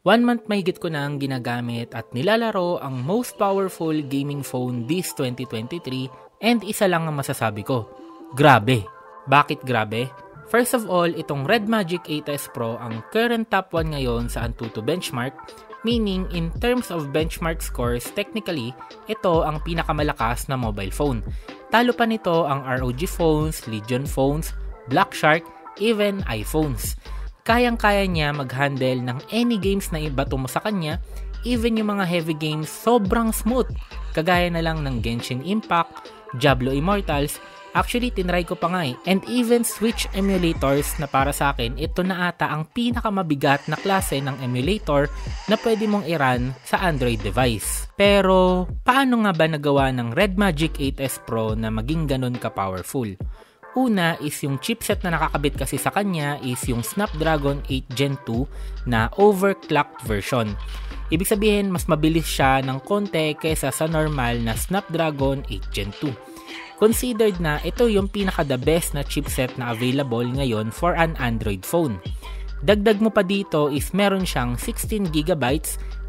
1 month mahigit ko na ang ginagamit at nilalaro ang most powerful gaming phone this 2023 and isa lang ang masasabi ko. Grabe! Bakit grabe? First of all, itong Red Magic 8S Pro ang current top 1 ngayon sa Antutu benchmark, meaning in terms of benchmark scores, technically, ito ang pinakamalakas na mobile phone. Talo pa nito ang ROG phones, Legion phones, Black Shark, even iPhones. Kayang-kaya niya mag-handle ng any games na ibato mo sa kanya, even yung mga heavy games sobrang smooth. Kagaya na lang ng Genshin Impact, Diablo Immortals, actually tinry ko pa nga and even Switch emulators na para sa akin, ito na ata ang pinakamabigat na klase ng emulator na pwede mong i-run sa Android device. Pero, paano nga ba nagawa ng Red Magic 8S Pro na maging ganun ka-powerful? Una is yung chipset na nakakabit kasi sa kanya is yung Snapdragon 8 Gen 2 na overclocked version. Ibig sabihin, mas mabilis siya ng konti kaysa sa normal na Snapdragon 8 Gen 2. Considered na ito yung pinaka-the best na chipset na available ngayon for an Android phone. Dagdag mo pa dito is meron siyang 16GB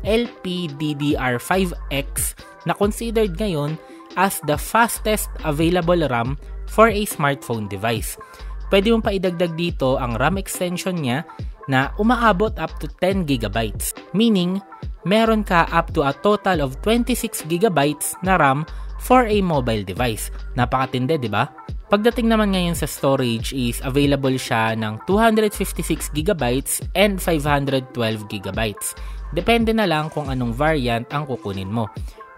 LPDDR5X na considered ngayon as the fastest available RAM for a smartphone device. Pwede mong pa idagdag dito ang RAM extension niya na umaabot up to 10GB. Meaning, meron ka up to a total of 26GB na RAM for a mobile device. Napakatindi, di ba? Pagdating naman ngayon sa storage is available siya ng 256GB and 512GB. Depende na lang kung anong variant ang kukunin mo.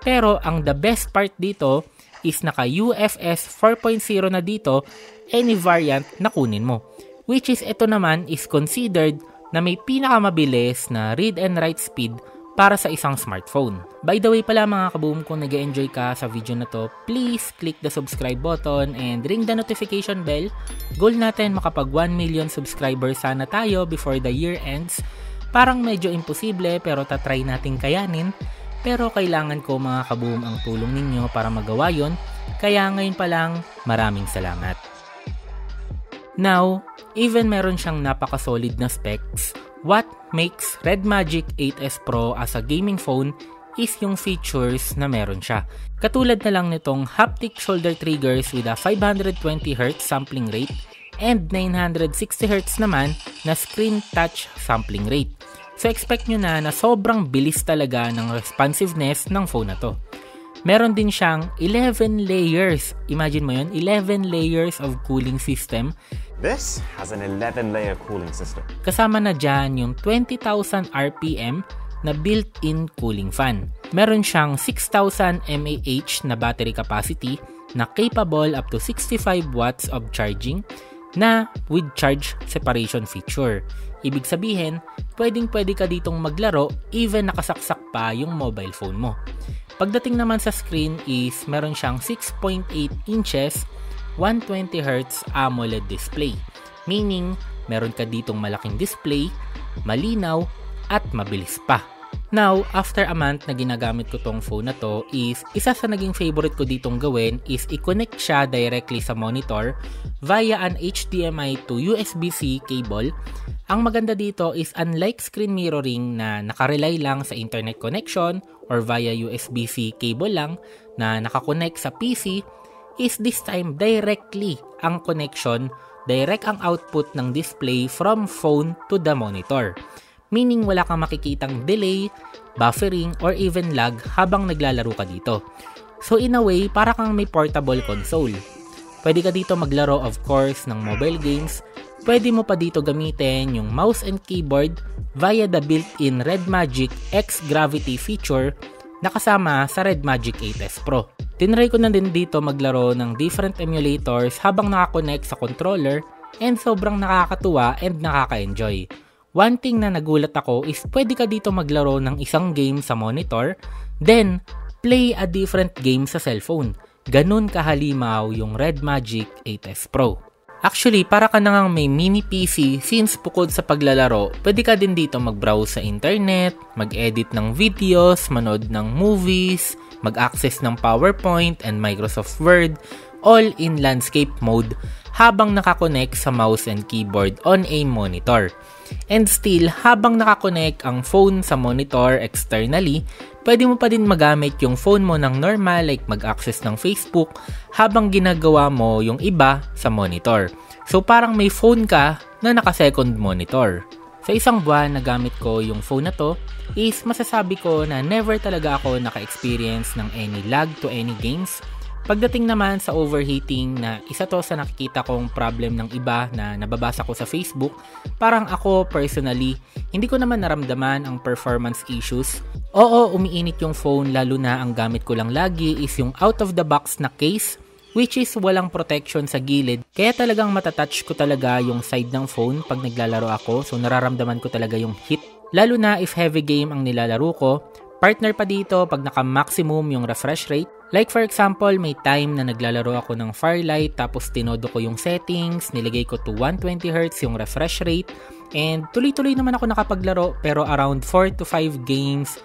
Pero ang the best part dito is naka UFS 4.0 na dito any variant na kunin mo. Which is ito naman is considered na may pinakamabilis na read and write speed para sa isang smartphone. By the way pala mga kaboom, kung nag-enjoy ka sa video na to, please click the subscribe button and ring the notification bell. Goal natin makapag 1 million subscribers sana tayo before the year ends. Parang medyo imposible pero tatry natin kayanin. Pero kailangan ko mga kaboom ang tulong ninyo para magawa yon. Kaya ngayon pa lang, maraming salamat. Now, even meron siyang napaka-solid na specs, what makes Red Magic 8S Pro as a gaming phone is yung features na meron siya. Katulad na lang nitong haptic shoulder triggers with a 520Hz sampling rate and 960Hz naman na screen touch sampling rate. So expect nyo na sobrang bilis talaga ng responsiveness ng phone na to. Meron din siyang 11 layers. Imagine mo yun, 11 layers of cooling system. This has an 11-layer cooling system. Kasama na dyan yung 20,000 RPM na built-in cooling fan. Meron siyang 6,000 mAh na battery capacity na capable up to 65 watts of charging na with charge separation feature. Ibig sabihin, pwedeng-pwede ka ditong maglaro even nakasaksak pa yung mobile phone mo. Pagdating naman sa screen is meron siyang 6.8 inches 120Hz AMOLED display. Meaning, meron ka ditong malaking display, malinaw, at mabilis pa. Now, after a month na ginagamit ko tong phone na to is isa sa naging favorite ko ditong gawin is i-connect siya directly sa monitor via an HDMI to USB-C cable. Ang maganda dito is unlike screen mirroring na nakarely lang sa internet connection or via USB-C cable lang na nakakonect sa PC, is this time directly ang connection, direct ang output ng display from phone to the monitor. Meaning wala kang makikitang delay, buffering, or even lag habang naglalaro ka dito. So in a way, para kang may portable console. Pwede ka dito maglaro of course ng mobile games. Pwede mo pa dito gamitin yung mouse and keyboard via the built-in Red Magic X Gravity feature na kasama sa Red Magic 8S Pro. Tinry ko na din dito maglaro ng different emulators habang nakakonect sa controller and sobrang nakakatuwa and nakaka-enjoy. One thing na nagulat ako is pwede ka dito maglaro ng isang game sa monitor, then play a different game sa cellphone. Ganun kahalimaw yung Red Magic 8S Pro. Actually, para ka na ngang may mini PC since bukod sa paglalaro, pwede ka din dito mag-browse sa internet, mag-edit ng videos, manood ng movies, mag-access ng PowerPoint and Microsoft Word, all in landscape mode habang nakakonect sa mouse and keyboard on a monitor. And still, habang nakakonect ang phone sa monitor externally, pwede mo pa din magamit yung phone mo ng normal like mag-access ng Facebook habang ginagawa mo yung iba sa monitor. So parang may phone ka na naka-second monitor. Sa isang buwan na gamit ko yung phone na to, is masasabi ko na never talaga ako naka-experience ng any lag to any games. Pagdating naman sa overheating na isa to sa nakikita kong problem ng iba na nababasa ko sa Facebook, parang ako personally, hindi ko naman naramdaman ang performance issues. Oo, umiinit yung phone lalo na ang gamit ko lang lagi is yung out of the box na case, which is walang protection sa gilid. Kaya talagang matatouch ko talaga yung side ng phone pag naglalaro ako. So nararamdaman ko talaga yung heat. Lalo na if heavy game ang nilalaro ko. Partner pa dito pag naka-maximum yung refresh rate. Like for example, may time na naglalaro ako ng Firelight tapos tinodo ko yung settings, nilagay ko to 120Hz yung refresh rate. And tuloy-tuloy naman ako nakapaglaro pero around 4 to 5 games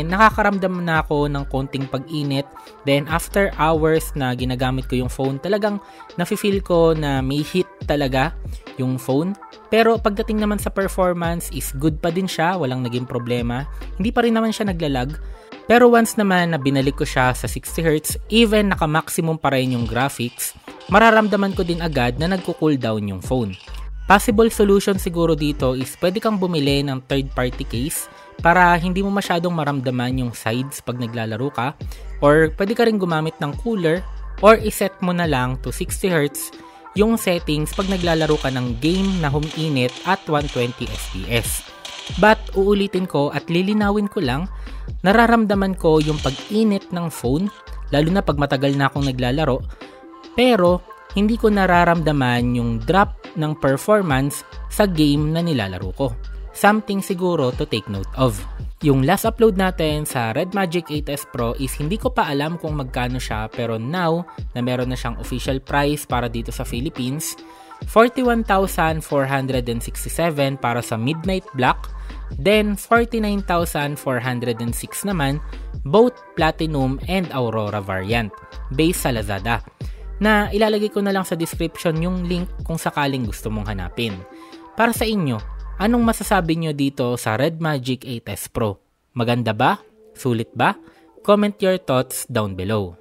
nakakaramdam na ako ng konting pag-init. Then after hours na ginagamit ko yung phone, talagang nafe-feel ko na may heat talaga yung phone. Pero pagdating naman sa performance is good pa din siya, walang naging problema. Hindi pa rin naman siya naglalag. Pero once naman na binalik ko siya sa 60Hz, even naka-maximum pa rin yung graphics, mararamdaman ko din agad na nagko-cool down yung phone. Possible solution siguro dito is pwede kang bumili ng third-party case para hindi mo masyadong maramdaman yung sides pag naglalaro ka, or pwede ka rin gumamit ng cooler or iset mo na lang to 60Hz yung settings pag naglalaro ka ng game na humiinit at 120fps. But uulitin ko at lilinawin ko lang, nararamdaman ko yung pag-init ng phone lalo na pag matagal na akong naglalaro, pero hindi ko nararamdaman yung drop ng performance sa game na nilalaro ko. Something siguro to take note of. Yung last upload natin sa Red Magic 8S Pro is hindi ko pa alam kung magkano siya, pero now na meron na siyang official price para dito sa Philippines, 41,467 para sa Midnight Black, then 49,406 naman both Platinum and Aurora variant based sa Lazada. Na ilalagay ko na lang sa description yung link kung sakaling gusto mong hanapin. Para sa inyo, anong masasabi nyo dito sa Red Magic 8S Pro? Maganda ba? Sulit ba? Comment your thoughts down below.